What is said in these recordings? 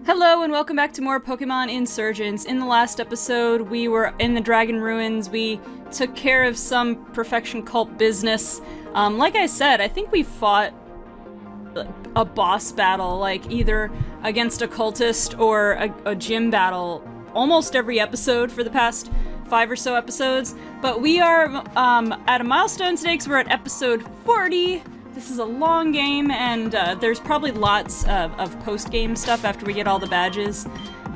Hello and welcome back to more Pokémon Insurgence. In the last episode, we were in the Dragon Ruins. We took care of some Perfection Cult business. Like I said, I think we fought a boss battle, like either against a cultist or a gym battle almost every episode for the past 5 or so episodes. But we are at a milestone today because we're at episode 40. This is a long game, and there's probably lots of post-game stuff after we get all the badges.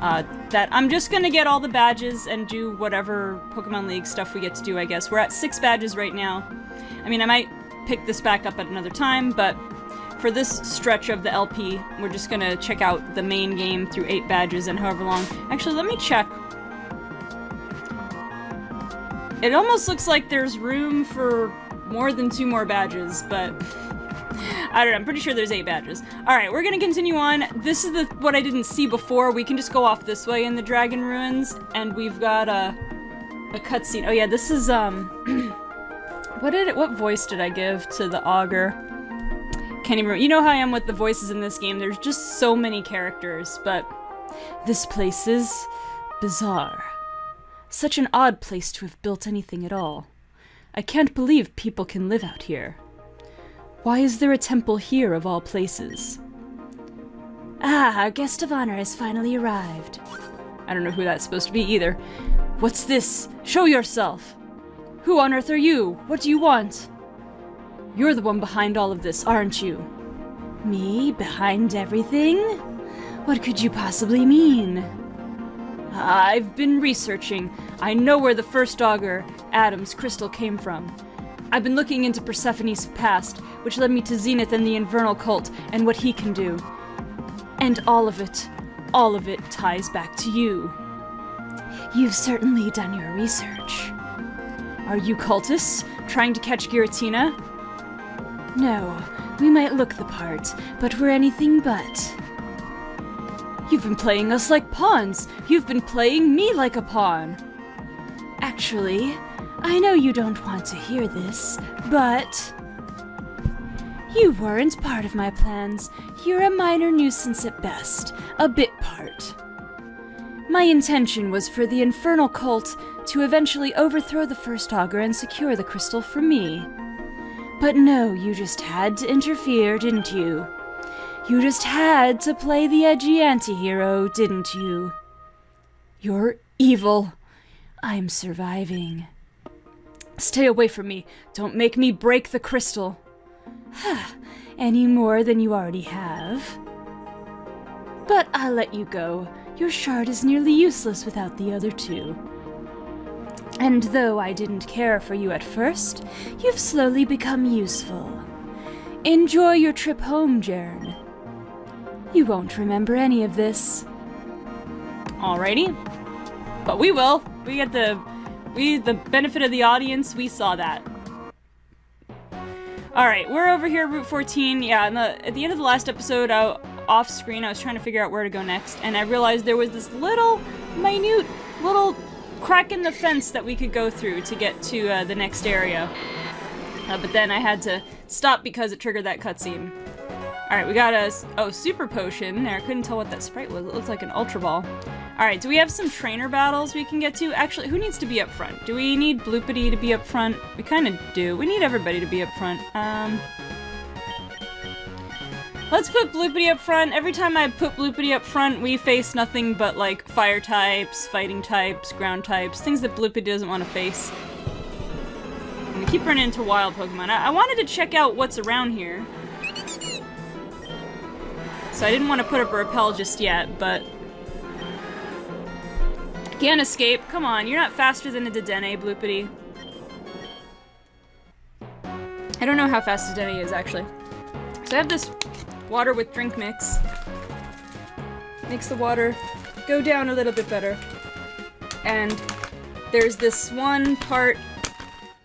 That I'm just gonna get all the badges and do whatever Pokemon League stuff we get to do, I guess. We're at 6 badges right now. I mean, I might pick this back up at another time, but for this stretch of the LP, we're just gonna check out the main game through 8 badges and however long. Actually, let me check. It almost looks like there's room for more than 2 more badges, but I don't know, I'm pretty sure there's 8 badges. Alright, we're gonna continue on. This is what I didn't see before. We can just go off this way in the Dragon Ruins, and we've got a cutscene. Oh yeah, this is, what voice did I give to the Augur? Can't even remember. You know how I am with the voices in this game. There's just so many characters, but this place is bizarre. Such an odd place to have built anything at all. I can't believe people can live out here. Why is there a temple here of all places? Ah, our guest of honor has finally arrived. I don't know who that's supposed to be either. What's this? Show yourself! Who on earth are you? What do you want? You're the one behind all of this, aren't you? Me? Behind everything? What could you possibly mean? I've been researching. I know where the first Augur, Adam's crystal, came from. I've been looking into Persephone's past, which led me to Zenith and the Infernal Cult, and what he can do. And all of it ties back to you. You've certainly done your research. Are you cultists, trying to catch Giratina? No, we might look the part, but we're anything but. You've been playing us like pawns! You've been playing me like a pawn! Actually, I know you don't want to hear this, but you weren't part of my plans. You're a minor nuisance at best, a bit part. My intention was for the Infernal Cult to eventually overthrow the first Augur and secure the crystal for me. But no, you just had to interfere, didn't you? You just had to play the edgy anti-hero, didn't you? You're evil. I'm surviving. Stay away from me. Don't make me break the crystal. Any more than you already have. But I'll let you go. Your shard is nearly useless without the other 2. And though I didn't care for you at first, you've slowly become useful. Enjoy your trip home, Jern. You won't remember any of this. Alrighty. But we will. We get the benefit of the audience. We saw that. Alright, we're over here, Route 14. Yeah, at the end of the last episode, off screen, I was trying to figure out where to go next, and I realized there was this minute little crack in the fence that we could go through to get to the next area. But then I had to stop because it triggered that cutscene. Alright, we got a super potion there. I couldn't tell what that sprite was. It looked like an Ultra Ball. Alright, do we have some trainer battles we can get to? Actually, who needs to be up front? Do we need Bloopity to be up front? We kind of do. We need everybody to be up front. Let's put Bloopity up front. Every time I put Bloopity up front, we face nothing but, like, fire types, fighting types, ground types, things that Bloopity doesn't want to face. And we keep running into wild Pokemon. I wanted to check out what's around here. So I didn't want to put up a repel just yet, but can't escape. Come on, you're not faster than a Dedenne, Bloopity. I don't know how fast Dedenne is, actually. So I have this water with drink mix. Makes the water go down a little bit better. And there's this one part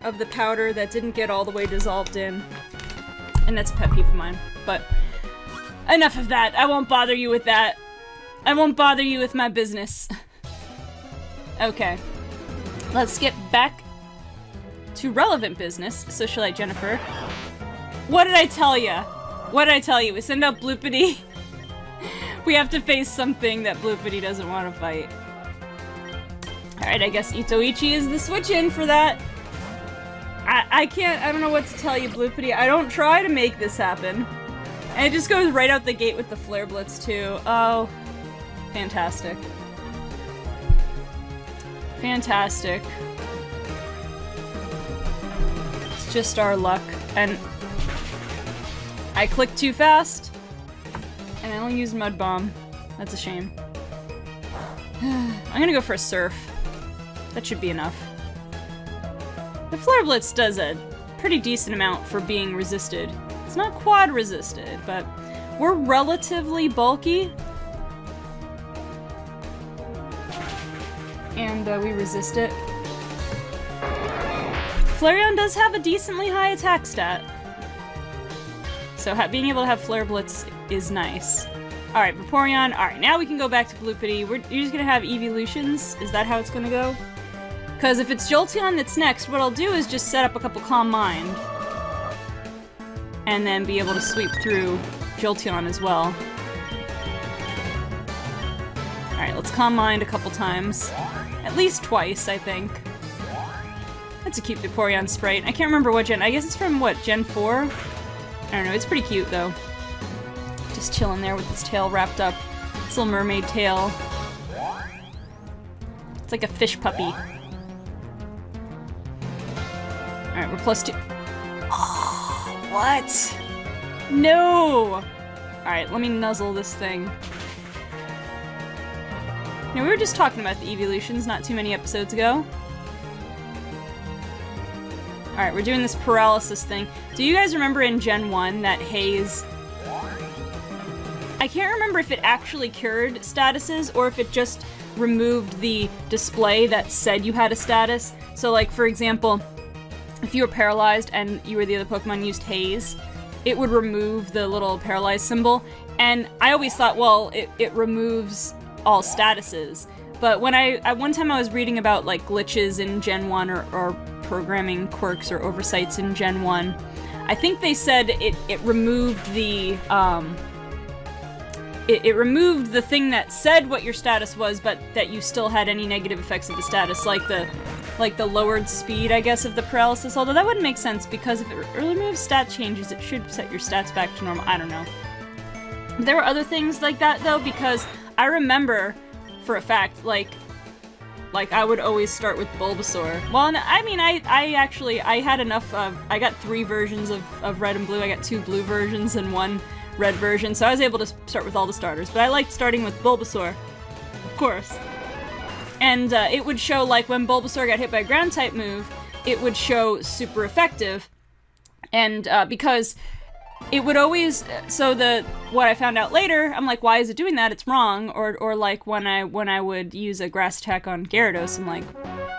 of the powder that didn't get all the way dissolved in. And that's a pet peeve of mine, but enough of that. I won't bother you with that. I won't bother you with my business. Okay. Let's get back to relevant business. Socialite Jennifer. What did I tell ya? What did I tell you? We send out Bloopity. We have to face something that Bloopity doesn't want to fight. Alright, I guess Itoichi is the switch-in for that. I don't know what to tell you, Bloopity. I don't try to make this happen. And it just goes right out the gate with the Flare Blitz, too. Oh. Fantastic. Fantastic. It's just our luck. And I clicked too fast. And I only used Mud Bomb. That's a shame. I'm gonna go for a Surf. That should be enough. The Flare Blitz does a pretty decent amount for being resisted. It's not quad resisted, but we're relatively bulky. And we resist it. Flareon does have a decently high attack stat. So being able to have Flare Blitz is nice. Alright, Vaporeon. Alright, now we can go back to Bloopity. You're just gonna have evolutions? Is that how it's gonna go? Because if it's Jolteon that's next, what I'll do is just set up a couple Calm Mind. And then be able to sweep through Jolteon as well. Alright, let's Calm Mind a couple times. At least twice, I think. That's a cute Vaporeon sprite. I can't remember what gen. I guess it's from, what, Gen 4? I don't know, it's pretty cute, though. Just chilling there with its tail wrapped up. Its little mermaid tail. It's like a fish puppy. Alright, we're +2. Oh, what? No! Alright, let me nuzzle this thing. Now, we were just talking about the evolutions not too many episodes ago. Alright, we're doing this paralysis thing. Do you guys remember in Gen 1 that Haze... I can't remember if it actually cured statuses or if it just removed the display that said you had a status. So, like, for example, if you were paralyzed and you were the other Pokemon used Haze, it would remove the little paralyzed symbol. And I always thought, well, it removes all statuses. But when one time I was reading about, like, glitches in Gen 1 or programming quirks or oversights in Gen 1, I think they said it removed the, it removed the thing that said what your status was, but that you still had any negative effects of the status, like the lowered speed, I guess, of the paralysis. Although that wouldn't make sense, because if it removes stat changes, it should set your stats back to normal. I don't know. There were other things like that, though, because I remember, for a fact, like I would always start with Bulbasaur. Well, I mean, I had enough I got 3 versions of Red and Blue. I got 2 blue versions and 1 red version, so I was able to start with all the starters. But I liked starting with Bulbasaur, of course. And it would show, like, when Bulbasaur got hit by a ground-type move, it would show super effective. And because it would always, so what I found out later, I'm like, why is it doing that? It's wrong. Or like when I would use a grass attack on Gyarados, I'm like,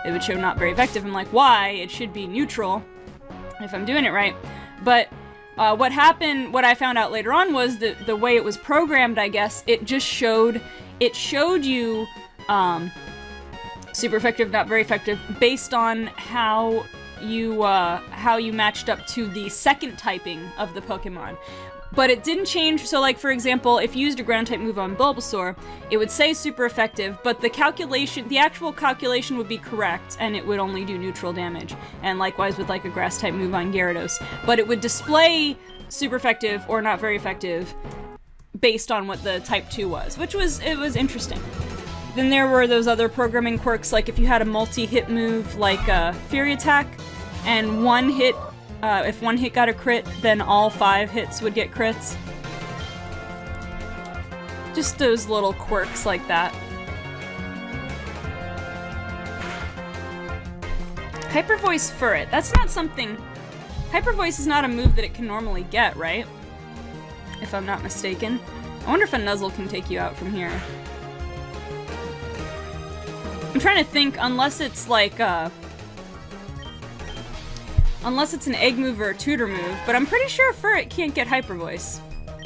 it would show not very effective. I'm like, why? It should be neutral if I'm doing it right. But what happened, what I found out later on was that the way it was programmed, I guess, it showed you super effective, not very effective, based on how you matched up to the second typing of the Pokemon. But it didn't change, so like, for example, if you used a ground-type move on Bulbasaur, it would say super effective, but the actual calculation would be correct, and it would only do neutral damage. And likewise with like a grass-type move on Gyarados. But it would display super effective or not very effective based on what the Type 2 was, which was interesting. Then there were those other programming quirks, like if you had a multi-hit move like Fury Attack, and if one hit got a crit, then all 5 hits would get crits. Just those little quirks like that. Hyper Voice Furret. That's not something... Hyper Voice is not a move that it can normally get, right? If I'm not mistaken. I wonder if a Nuzzle can take you out from here. I'm trying to think, unless it's like, unless it's an egg move or a tutor move, but I'm pretty sure Furret can't get Hyper Voice.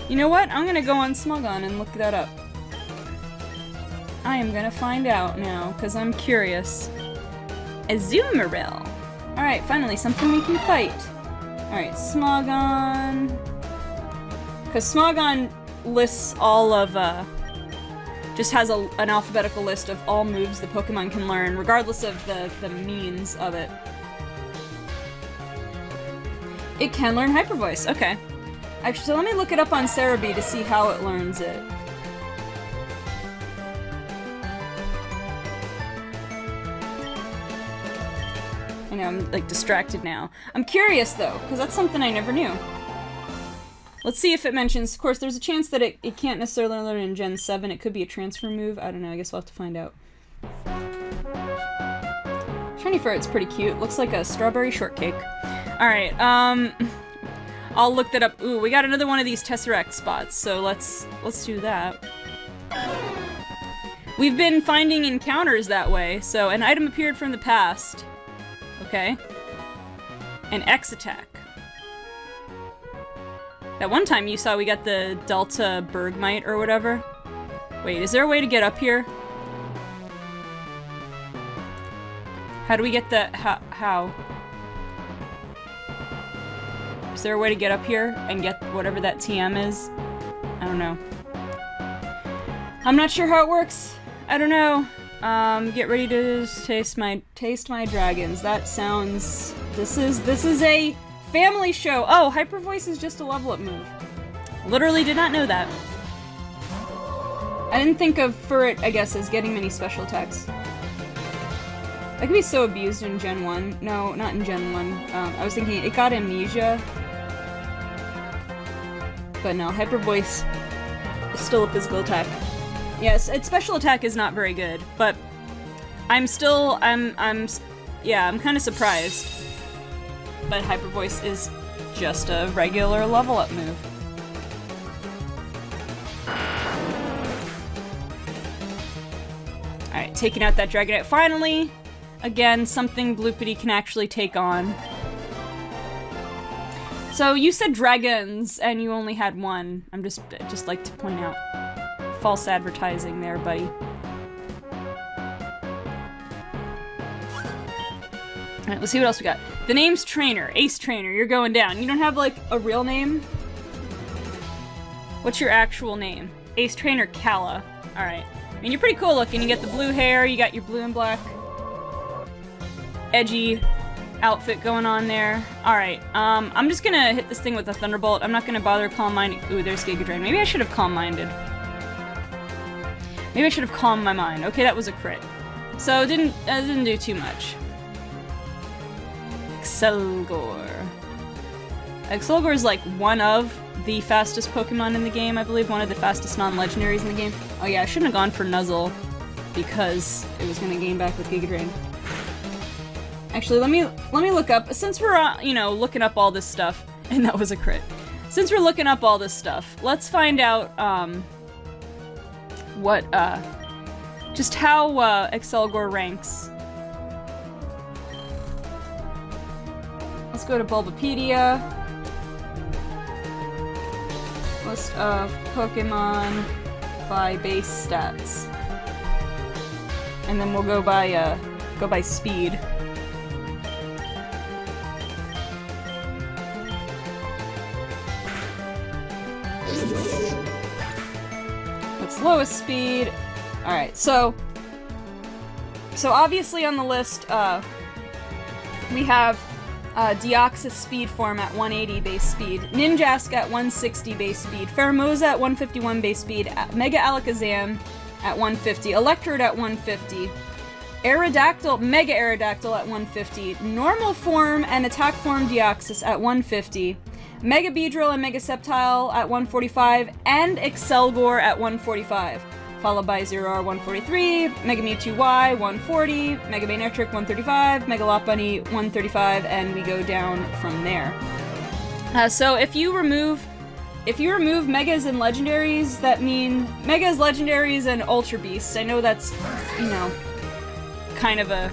You know what? I'm gonna go on Smogon and look that up. I am gonna find out now, because I'm curious. Azumarill. Alright, finally, something we can fight. Alright, Smogon. Because Smogon lists all of just has an alphabetical list of all moves the Pokemon can learn, regardless of the means of it. It can learn Hyper Voice, okay. Actually, so let me look it up on Cerebi to see how it learns it. I know, I'm like distracted now. I'm curious though, because that's something I never knew. Let's see if it mentions, of course, there's a chance that it can't necessarily learn in Gen 7. It could be a transfer move. I don't know, I guess we'll have to find out. Shiny fur, it's pretty cute. Looks like a strawberry shortcake. Alright, I'll look that up. Ooh, we got another one of these Tesseract spots, so let's do that. We've been finding encounters that way, so an item appeared from the past. Okay. An X attack. That one time you saw we got the Delta Bergmite or whatever. Wait, is there a way to get up here? How do we get the... how? Is there a way to get up here and get whatever that TM is? I don't know. I'm not sure how it works. I don't know. Get ready to taste my dragons. That sounds... This is a family show. Oh, Hyper Voice is just a level up move. Literally did not know that. I didn't think of Furret, I guess, as getting many special attacks. That could be so abused in Gen 1. No, not in Gen 1. I was thinking it got amnesia. But no, Hyper Voice is still a physical attack. Yes, its special attack is not very good, but I'm kind of surprised. But Hyper Voice is just a regular level up move. Alright, taking out that Dragonite. Finally, again, something Bloopity can actually take on. So you said dragons, and you only had one. I'm just like to point out. False advertising there, buddy. Alright, let's see what else we got. The name's Trainer. Ace Trainer, you're going down. You don't have, like, a real name? What's your actual name? Ace Trainer Kala. Alright. I mean, you're pretty cool looking. You get the blue hair, you got your blue and black edgy outfit going on there. Alright, I'm just gonna hit this thing with a Thunderbolt. I'm not gonna bother Calm Minding. Ooh, there's Giga Drain. Maybe I should have Calm Minded. Maybe I should have calmed my mind. Okay, that was a crit. So, it didn't do too much. Excelgor. Excelgor is like one of the fastest Pokemon in the game, I believe. One of the fastest non-legendaries in the game. Oh yeah, I shouldn't have gone for Nuzzle because it was gonna gain back with Giga Drain. Actually, let me look up, since we're, you know, looking up all this stuff, and that was a crit. Since we're looking up all this stuff, let's find out, just how, Excelgor ranks. Let's go to Bulbapedia. List of Pokemon by base stats. And then we'll go by speed. What's lowest speed? Alright, so obviously on the list, we have Deoxys speed form at 180 base speed, Ninjask at 160 base speed, Pheromosa at 151 base speed, Mega Alakazam at 150, Electrode at 150, Aerodactyl, Mega Aerodactyl at 150, Normal form and Attack form Deoxys at 150, Mega Beedrill and Mega Sceptile at 145, and Excelgor at 145. Followed by Zeraora 143, Mega Mewtwo Y 140, Mega Banetric 135, Mega Lopunny 135, and we go down from there. So if you remove Megas and Legendaries, that mean Megas, Legendaries, and Ultra Beasts. I know that's, you know, kind of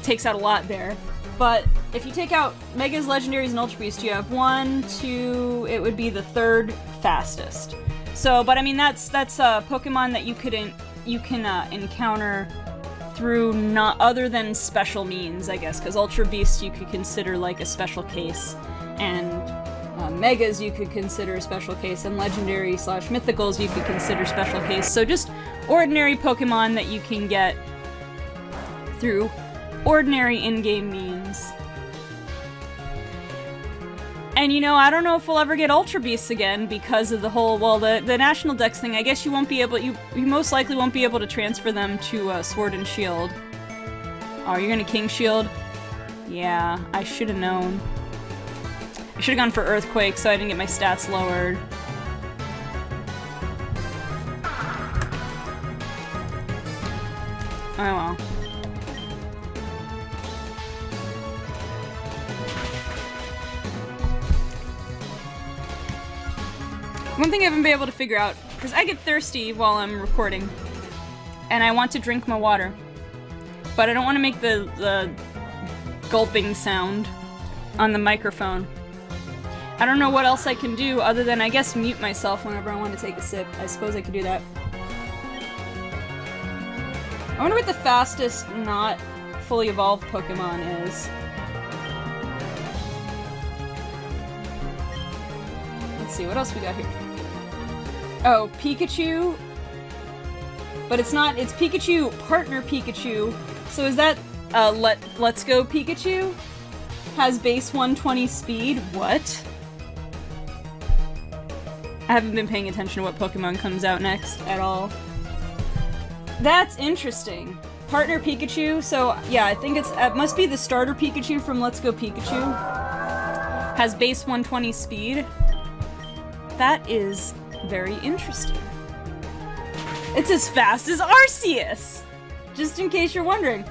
takes out a lot there. But if you take out Megas, Legendaries, and Ultra Beasts, you have 1, 2, it would be the third fastest. So, but I mean, that's a Pokemon that you can encounter through not other than special means, I guess, because Ultra Beast you could consider like a special case, and Megas you could consider special case, and legendary / mythicals you could consider special case. So just ordinary Pokemon that you can get through ordinary in-game means. And you know, I don't know if we'll ever get Ultra Beasts again because of the whole, well, the National Dex thing. I guess you won't be able, you most likely won't be able to transfer them to Sword and Shield. Oh, you're gonna King Shield? Yeah, I should have known. I should have gone for Earthquake so I didn't get my stats lowered. Oh well. One thing I haven't been able to figure out, because I get thirsty while I'm recording, and I want to drink my water, but I don't want to make the gulping sound on the microphone. I don't know what else I can do other than, I guess, mute myself whenever I want to take a sip. I suppose I could do that. I wonder what the fastest not fully evolved Pokemon is. Let's see, what else we got here? Oh, Pikachu. But it's not, it's Pikachu, partner Pikachu. So is that, Let's Go Pikachu? Has base 120 speed? What? I haven't been paying attention to what Pokemon comes out next at all. That's interesting. Partner Pikachu, so yeah, I think it must be the starter Pikachu from Let's Go Pikachu. Has base 120 speed. That is very interesting. It's as fast as Arceus! Just in case you're wondering.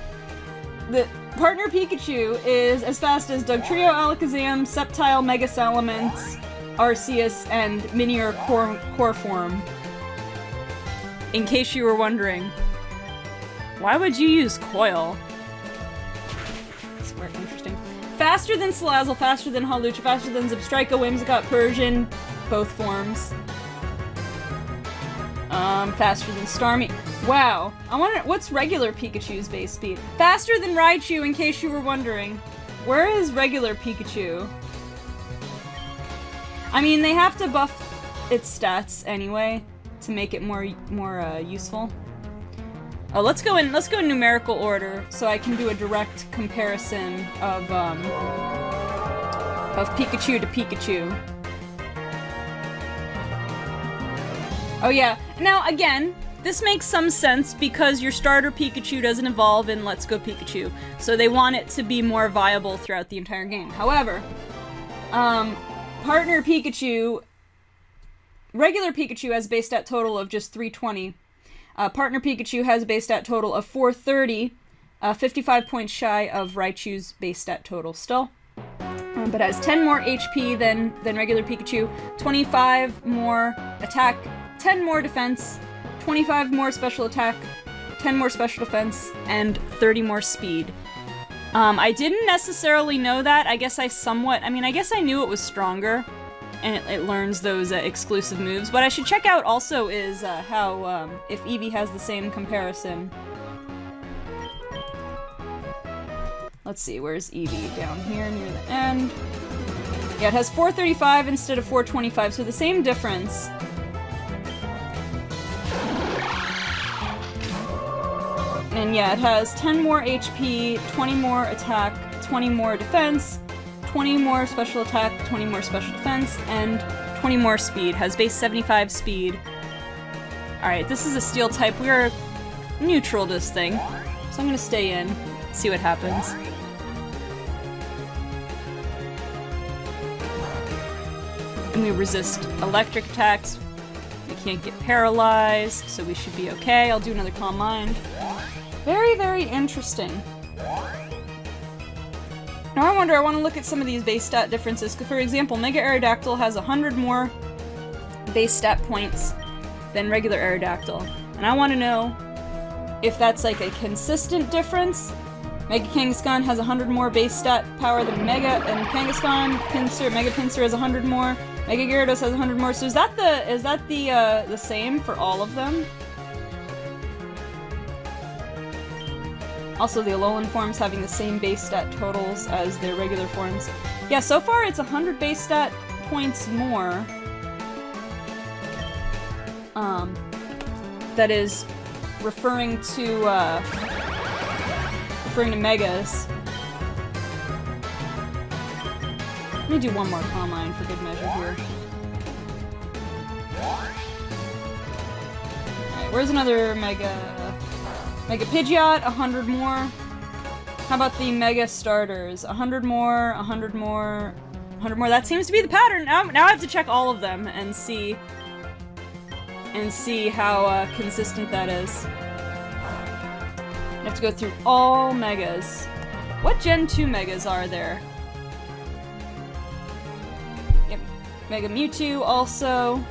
The partner Pikachu is as fast as Dugtrio, Alakazam, Sceptile, Mega Salamence, Arceus, and Minior Core Form. In case you were wondering. Why would you use Coil? It's very interesting. Faster than Salazzle, faster than Hawlucha, faster than Zebstrika, Whimsicott, Persian, both forms. Faster than Starmie. Wow. I wonder, what's regular Pikachu's base speed? Faster than Raichu, in case you were wondering. Where is regular Pikachu? I mean, they have to buff its stats anyway to make it more useful. Oh, let's go in numerical order so I can do a direct comparison of Pikachu to Pikachu. Oh yeah. Now again, this makes some sense because your starter Pikachu doesn't evolve in Let's Go Pikachu, so they want it to be more viable throughout the entire game. However, partner Pikachu, regular Pikachu has a base stat total of just 320. Partner Pikachu has a base stat total of 430, 55 points shy of Raichu's base stat total still. But has 10 more HP than regular Pikachu, 25 more attack, 10 more defense, 25 more special attack, 10 more special defense, and 30 more speed. I didn't necessarily know that. I guess I guess I knew it was stronger, and it learns those exclusive moves. What I should check out also is how, if Eevee has the same comparison. Let's see, where's Eevee? Down here near the end. Yeah, it has 435 instead of 425, so the same difference. And yeah, it has 10 more HP, 20 more attack, 20 more defense, 20 more special attack, 20 more special defense, and 20 more speed. Has base 75 speed. Alright, this is a steel type. We are neutral to this thing. So I'm gonna stay in, see what happens. And we resist electric attacks. We can't get paralyzed, so we should be okay. I'll do another Calm Mind. Very, very interesting. Now I wonder, I want to look at some of these base stat differences. For example, Mega Aerodactyl has 100 more base stat points than regular Aerodactyl. And I want to know if that's like a consistent difference. Mega Kangaskhan has 100 more base stat power than Mega, and Kangaskhan, Mega Pinsir has 100 more. Mega Gyarados has 100 more. So is that the same for all of them? Also, the Alolan forms having the same base stat totals as their regular forms. Yeah, so far it's 100 base stat points more. That is referring to megas. Let me do one more combine for good measure here. Alright, where's another Mega Pidgeot? 100 more. How about the Mega Starters? 100 more, 100 more, 100 more. That seems to be the pattern. Now I have to check all of them and see how consistent that is. I have to go through all Megas. What Gen 2 Megas are there? Yep. Mega Mewtwo also.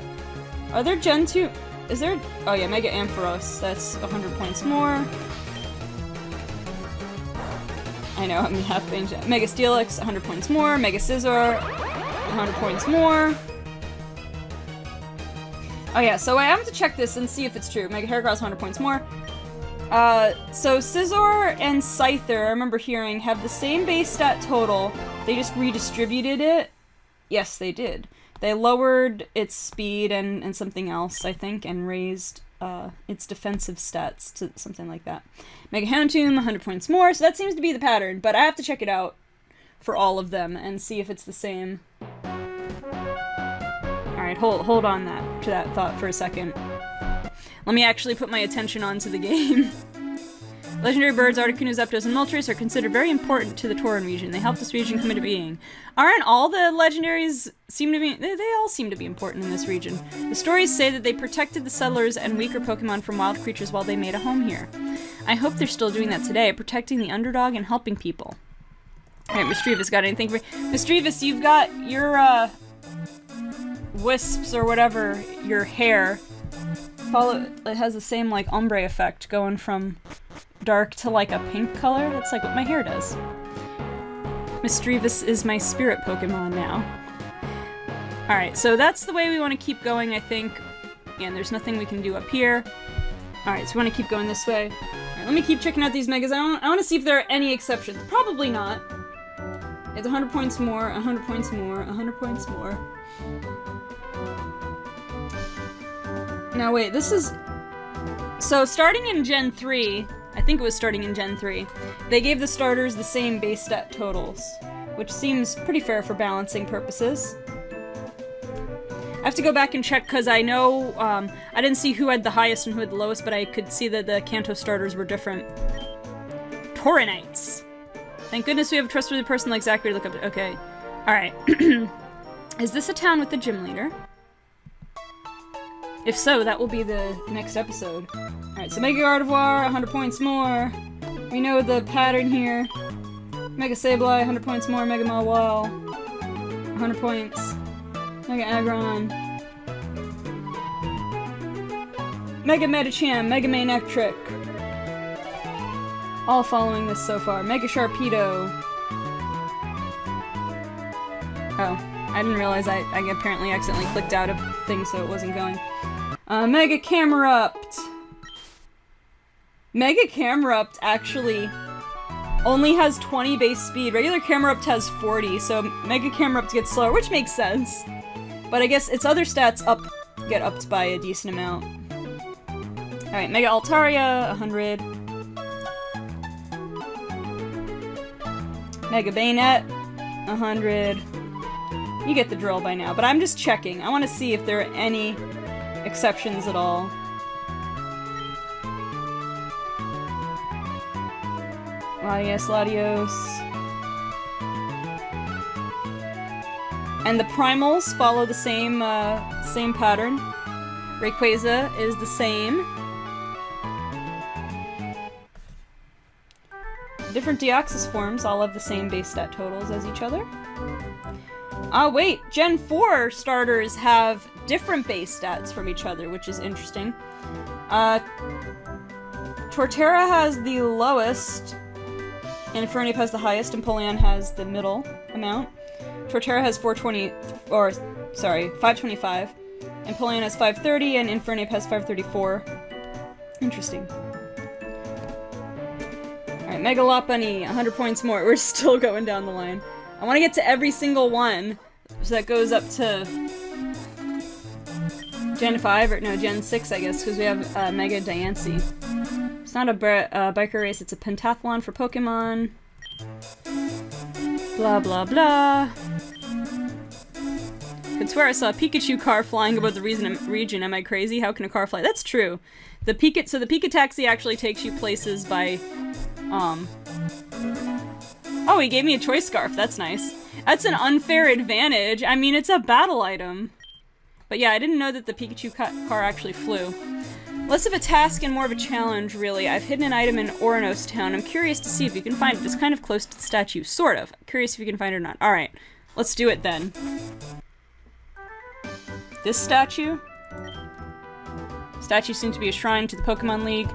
Are there Gen 2? Is there? Oh yeah, Mega Ampharos. That's 100 points more. I know, I'm half paying. Mega Steelix, 100 points more. Mega Scizor, 100 points more. Oh yeah, so I have to check this and see if it's true. Mega Heracross, 100 points more. So Scizor and Scyther, I remember hearing, have the same base stat total. They just redistributed it. Yes, they did. They lowered its speed and something else, I think, and raised its defensive stats to something like that. Mega Houndoom, 100 points more, so that seems to be the pattern, but I have to check it out for all of them and see if it's the same. Alright, hold on to that thought for a second. Let me actually put my attention onto the game. Legendary birds, Articuno, Zapdos, and Moltres are considered very important to the Tauran region. They help this region come into being. Aren't all the legendaries seem to be- they all seem to be important in this region. The stories say that they protected the settlers and weaker Pokemon from wild creatures while they made a home here. I hope they're still doing that today, protecting the underdog and helping people. Alright, Mischievous, got anything for me? Mischievous, you've got your, wisps or whatever, your hair. It has the same, like, ombre effect, going from dark to, like, a pink color. That's, like, what my hair does. Mischievous is my spirit Pokemon now. Alright, so that's the way we want to keep going, I think. And there's nothing we can do up here. Alright, so we want to keep going this way. Alright, let me keep checking out these Megas. I want to see if there are any exceptions. Probably not. It's 100 points more, 100 points more, 100 points more. Now wait, this is... So starting in Gen 3, I think it was starting in Gen 3, they gave the starters the same base stat totals, which seems pretty fair for balancing purposes. I have to go back and check because I know, I didn't see who had the highest and who had the lowest, but I could see that the Kanto starters were different. Tauranites! Thank goodness we have a trustworthy person like Zachary to look up to. Okay. Alright. Is this a town with a gym leader? If so, that will be the next episode. Alright, so Mega Gardevoir, 100 points more. We know the pattern here. Mega Sableye, 100 points more. Mega Mawile, 100 points. Mega Aggron. Mega Medicham, Mega Manectric. All following this so far. Mega Sharpedo. Oh, I didn't realize I apparently accidentally clicked out of things so it wasn't going. Mega Camerupt! Mega Camerupt actually only has 20 base speed. Regular Camerupt has 40, so Mega Camerupt gets slower, which makes sense. But I guess its other stats get upped by a decent amount. Alright, Mega Altaria, 100. Mega Bayonet, 100. You get the drill by now, but I'm just checking. I want to see if there are any exceptions at all. Latios. And the primals follow the same same pattern. Rayquaza is the same. Different Deoxys forms all have the same base stat totals as each other. Oh wait, Gen 4 starters have different base stats from each other, which is interesting. Torterra has the lowest, Infernape has the highest, and Empoleon has the middle amount. Torterra has 525. Empoleon has 530, and Infernape has 534. Interesting. Alright, Mega Lopunny, 100 points more. We're still going down the line. I want to get to every single one, So that goes up to Gen 5, or no, Gen 6, I guess, because we have Mega Diancie. It's not a biker race, it's a pentathlon for Pokemon. Blah, blah, blah. Could swear I saw a Pikachu car flying above the region. Am I crazy? How can a car fly? That's true. So the Pika Taxi actually takes you places by, Oh, he gave me a choice scarf. That's nice. That's an unfair advantage. I mean, it's a battle item. But yeah, I didn't know that the Pikachu car actually flew. Less of a task and more of a challenge, really. I've hidden an item in Oranos Town. I'm curious to see if you can find it. It's kind of close to the statue. Sort of. Curious if you can find it or not. Alright. Let's do it then. This statue? Statue seems to be a shrine to the Pokemon League.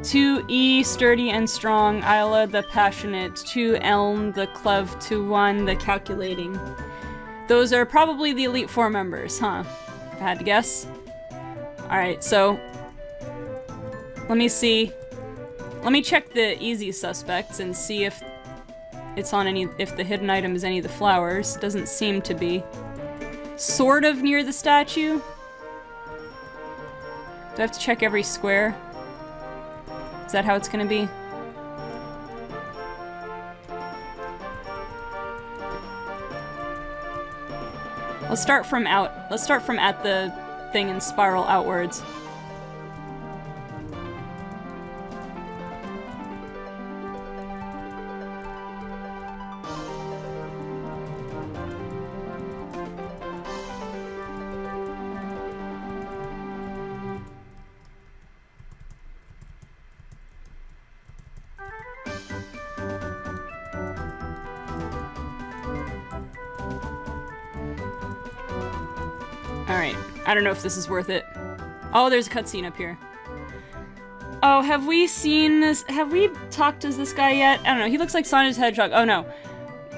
2E, sturdy and strong. Isla, the passionate. 2 Elm, the clev. 2 1, the calculating. Those are probably the Elite Four members, huh? If I had to guess. Alright, so... let me see. Let me check the easy suspects and see if it's on any... if the hidden item is any of the flowers. Doesn't seem to be. Sort of near the statue. Do I have to check every square? Is that how it's gonna be? Let's start from at the thing and spiral outwards. Alright, I don't know if this is worth it. Oh, there's a cutscene up here. Oh, have we seen this? Have we talked to this guy yet? I don't know, he looks like Sonic the Hedgehog. Oh no.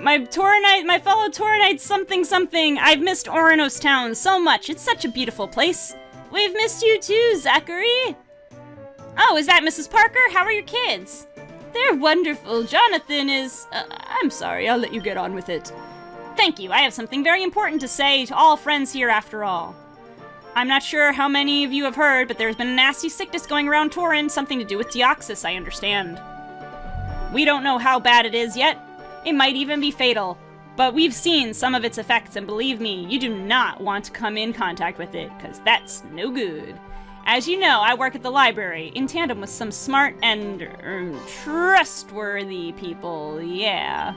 My fellow Tauronites something something. I've missed Oranos Town so much. It's such a beautiful place. We've missed you too, Zachary. Oh, is that Mrs. Parker? How are your kids? They're wonderful. Jonathan is... I'm sorry, I'll let you get on with it. Thank you. I have something very important to say to all friends here after all. I'm not sure how many of you have heard, but there's been a nasty sickness going around Tauren, something to do with Deoxys, I understand. We don't know how bad it is yet. It might even be fatal. But we've seen some of its effects, and believe me, you do not want to come in contact with it, because that's no good. As you know, I work at the library, in tandem with some smart and trustworthy people, yeah.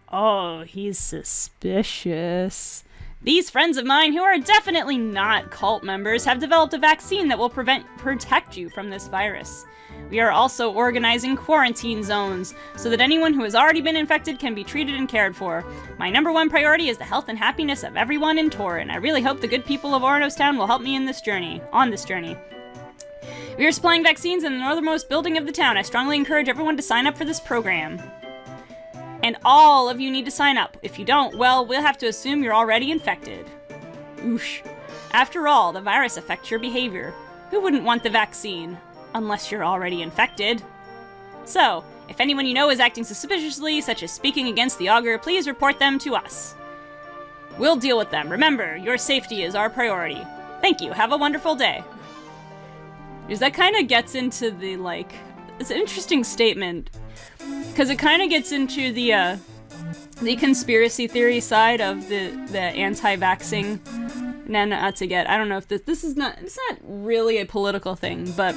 Oh, he's suspicious. These friends of mine, who are definitely not cult members, have developed a vaccine that will protect you from this virus. We are also organizing quarantine zones, so that anyone who has already been infected can be treated and cared for. My #1 priority is the health and happiness of everyone in Tauren. I really hope the good people of Oranos Town will help me on this journey. We are supplying vaccines in the northernmost building of the town. I strongly encourage everyone to sign up for this program. And all of you need to sign up. If you don't, well, we'll have to assume you're already infected. Oosh. After all, the virus affects your behavior. Who wouldn't want the vaccine? Unless you're already infected. So, if anyone you know is acting suspiciously, such as speaking against the augur, please report them to us. We'll deal with them. Remember, your safety is our priority. Thank you. Have a wonderful day. Because that kind of gets into the, like... It's an interesting statement. Because it kind of gets into the conspiracy theory side of the anti-vaxxing. Not to get, I don't know if this is not, it's not really a political thing, but,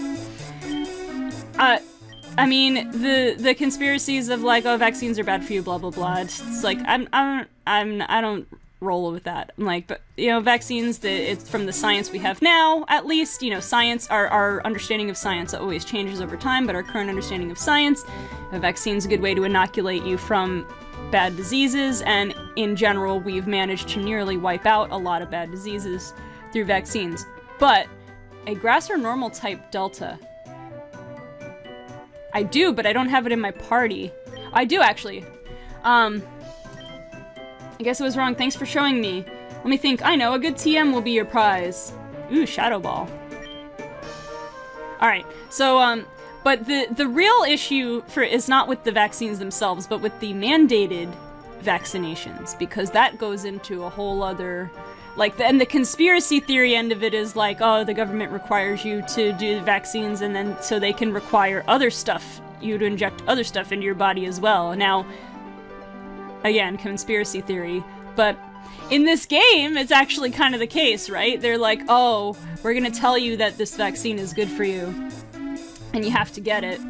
I mean, the conspiracies of like, oh, vaccines are bad for you, blah, blah, blah. It's like, I don't roll with that. I'm like, but, you know, vaccines, it's from the science we have now, at least, you know, science, our understanding of science always changes over time, but our current understanding of science, a vaccine's a good way to inoculate you from bad diseases, and in general, we've managed to nearly wipe out a lot of bad diseases through vaccines. But a grass or normal type Delta, I do, but I don't have it in my party. I do, actually. I guess I was wrong. Thanks for showing me. Let me think. I know, a good TM will be your prize. Ooh, Shadow Ball. Alright, so, but the real issue is not with the vaccines themselves, but with the mandated vaccinations, because that goes into a whole other, like, and the conspiracy theory end of it is like, oh, the government requires you to do the vaccines, and then so they can require other stuff, you to inject other stuff into your body as well. Now, again, conspiracy theory, but in this game, it's actually kind of the case, right? They're like, oh, we're gonna tell you that this vaccine is good for you, and you have to get it,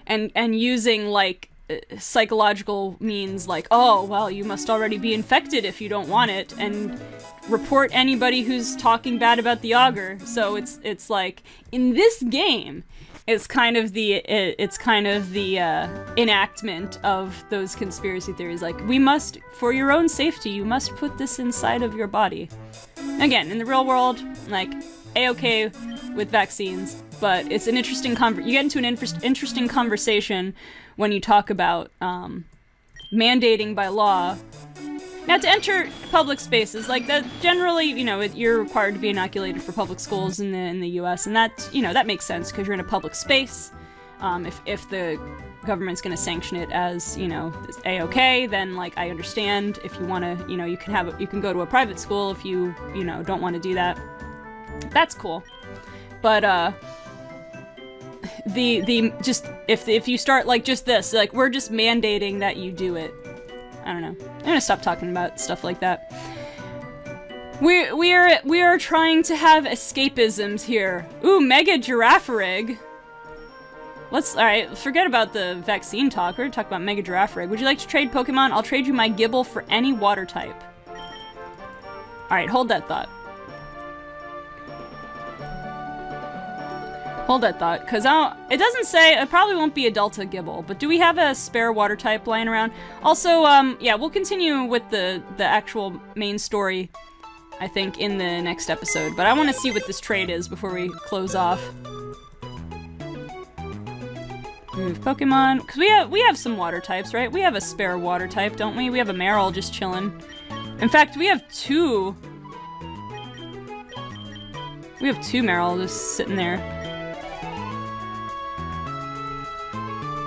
and using, like, psychological means like, oh, well, you must already be infected if you don't want it, and report anybody who's talking bad about the augur. So it's like, in this game, it's kind of the enactment of those conspiracy theories. Like, we must, for your own safety, you must put this inside of your body. Again, in the real world, like, A-okay with vaccines, but it's an interesting you get into an interesting conversation when you talk about mandating by law. Now, to enter public spaces, like that, generally, you know, you're required to be inoculated for public schools in the U.S., and that, you know, that makes sense because you're in a public space. If the government's going to sanction it as, you know, A-okay, then, like, I understand. If you want to, you know, you can go to a private school if you know, don't want to do that. That's cool. But just if you start like just this, like, we're just mandating that you do it. I don't know. I'm gonna stop talking about stuff like that. We are trying to have escapisms here. Ooh, Mega Giraffe Rig. Alright, forget about the vaccine talk. We're gonna talk about Mega Giraffe Rig. Would you like to trade Pokemon? I'll trade you my Gibble for any water type. Alright, hold that thought. Hold that thought, because it doesn't say, it probably won't be a Delta Gibble, but do we have a spare water type lying around? Also, yeah, we'll continue with the actual main story, I think, in the next episode, but I want to see what this trade is before we close off. Move Pokemon, because we have some water types, right? We have a spare water type, don't we? We have a Marill just chilling. In fact, we have two Marill just sitting there.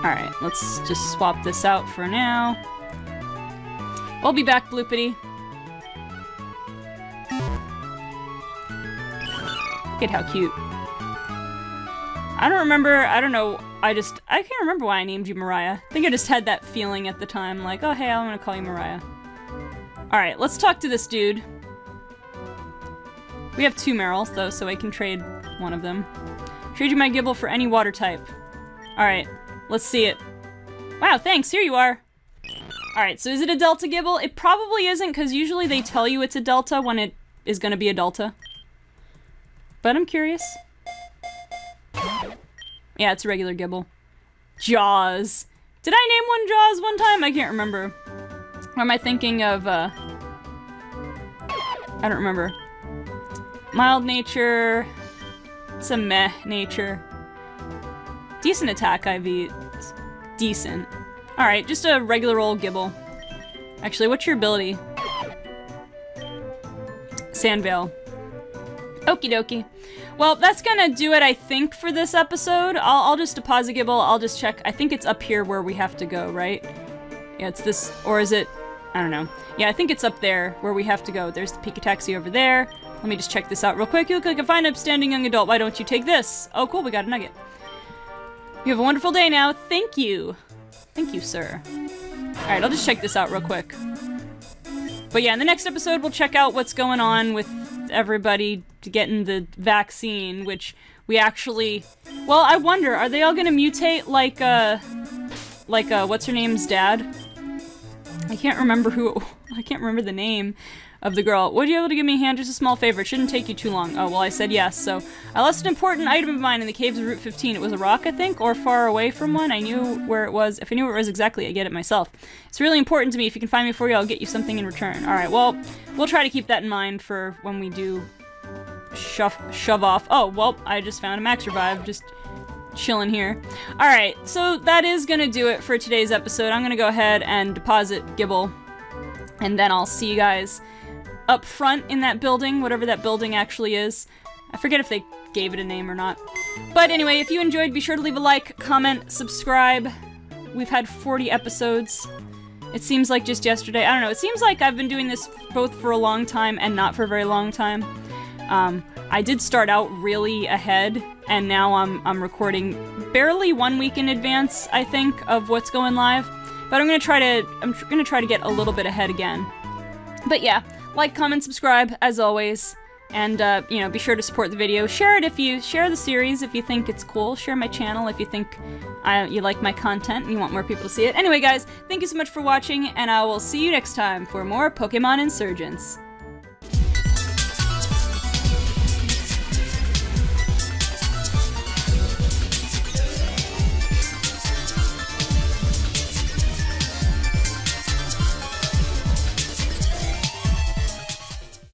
Alright, let's just swap this out for now. We'll be back, Bloopity. Look at how cute. I can't remember why I named you Mariah. I think I just had that feeling at the time, like, oh hey, I'm gonna call you Mariah. Alright, let's talk to this dude. We have two Marills, though, so I can trade one of them. Trade you my Gibble for any water type. Alright. Let's see it. Wow, thanks, here you are. Alright, so is it a Delta Gibble? It probably isn't, because usually they tell you it's a Delta when it is going to be a Delta. But I'm curious. Yeah, it's a regular Gibble. Jaws. Did I name one Jaws one time? I can't remember. Or am I thinking of, I don't remember. Mild nature. It's a meh nature. Decent attack IV. Decent. Alright, just a regular old Gibble. Actually, what's your ability? Sandvale. Okie dokie. Well, that's gonna do it, I think, for this episode. I'll just deposit Gibble. I'll just check. I think it's up here where we have to go, right? Yeah, it's this, or is it? I don't know. Yeah, I think it's up there where we have to go. There's the Pikataxi over there. Let me just check this out real quick. You look like a fine, upstanding young adult. Why don't you take this? Oh, cool, we got a nugget. You have a wonderful day now. Thank you. Thank you, sir. Alright, I'll just check this out real quick. But yeah, in the next episode, we'll check out what's going on with everybody getting the vaccine, which we actually... Well, I wonder, are they all gonna mutate like what's-her-name's dad? I can't remember I can't remember the name of the girl. Would you be able to give me a hand? Just a small favor. It shouldn't take you too long. Oh, well, I said yes. So, I lost an important item of mine in the caves of Route 15. It was a rock, I think, or far away from one. I knew where it was. If I knew where it was exactly, I'd get it myself. It's really important to me. If you can find me for you, I'll get you something in return. Alright, well, we'll try to keep that in mind for when we do shove off. Oh, well, I just found a max revive. Just chilling here. Alright, so that is gonna do it for today's episode. I'm gonna go ahead and deposit Gibble, and then I'll see you guys up front in that building, whatever that building actually is. I forget if they gave it a name or not. But anyway, if you enjoyed, be sure to leave a like, comment, subscribe. We've had 40 episodes. It seems like just yesterday. I don't know. It seems like I've been doing this both for a long time and not for a very long time. I did start out really ahead, and now I'm recording barely 1 week in advance, I think, of what's going live. But I'm gonna try to get a little bit ahead again. But yeah, like, comment, subscribe as always, and you know, be sure to support the video. Share the series if you think it's cool. Share my channel if you think you like my content and you want more people to see it. Anyway, guys, thank you so much for watching, and I will see you next time for more Pokemon Insurgence.